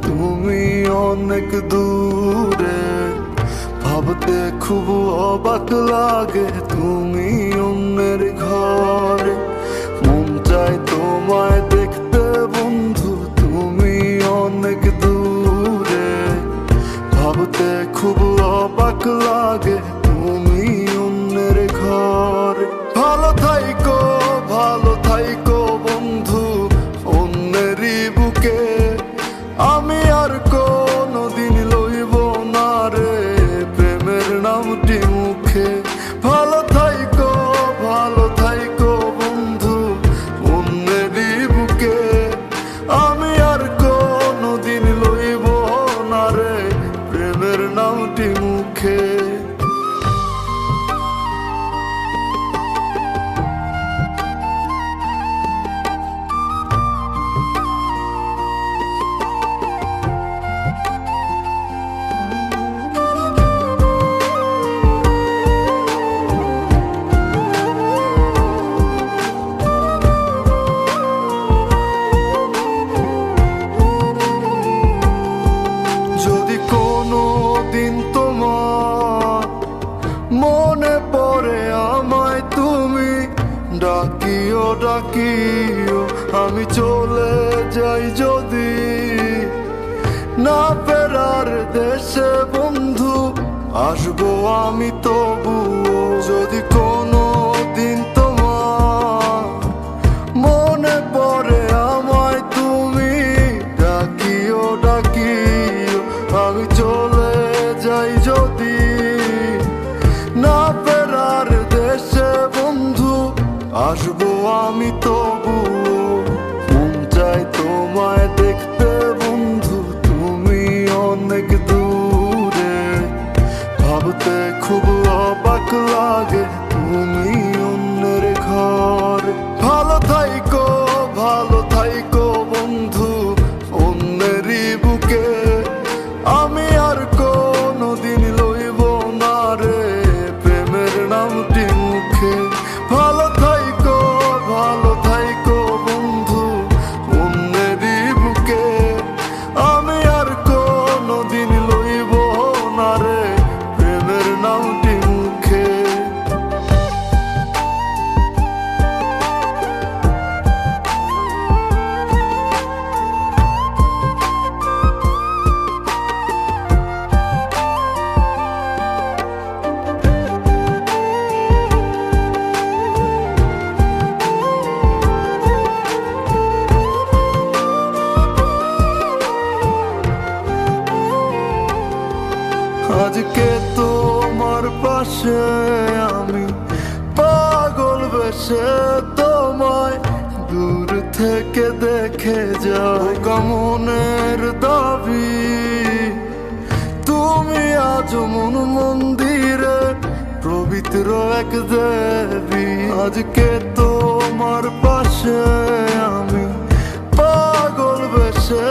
তুমি অনেক দূরে, ভাবতে খুব অবাক লাগে তুমি অন্যের ঘরে। মন চায় তোমায় দেখতে বন্ধু, তুমি অনেক দূরে, ভাবতে খুব অবাক লাগে তুমি অন্যের ঘরে। ভালো থাইকো বন্ধু অন্যেরই বুকে, আমি আর কোনদিন লইব না রে প্রেমের নামটি মুখে। ভালো থাইকো বন্ধু অন্যেরই বুকে, আমি আর কোনদিন লইব না রে প্রেমের নামটি মুখে। যদি কোনো দিন তোমার মনে পড়ে আমায় তুমি ডাকিও, আমি চলে যাই যদি না ফেরার দেশে বন্ধু, আসবো আমি তবুও। যদি কোনো দিন তোমার মনে পড়ে আমায় তুমি ডাকিও, আমি চলে যাই যদি না ফেরার দেশে বন্ধু, আসবো আমি তবুও। মন চায় তোমায় দেখতে বন্ধু, তুমি অনেক দূরে, ভাবতে খুব অবাক লাগে তুমি অন্যের ঘরে। ভালো থাইকো বন্ধু অন্যেরই বুকে, আমি আর কোনদিন লইব না রে প্রেমের নামটি মুখে। ভালো থাইকো বন্ধু অন্যেরই বুকে, আমি আর কোনদিন লইব না রে প্রেমের নামটি মুখে। আজকে তোমার পাশে আমি পাগল বেশে তোমায় দূর থেকে দেখে যাই। মনের দাবি তুমি আজ মন মন্দিরে পবিত্র এক দেবী। আজকে তোমার পাশে আমি পাগল বেশে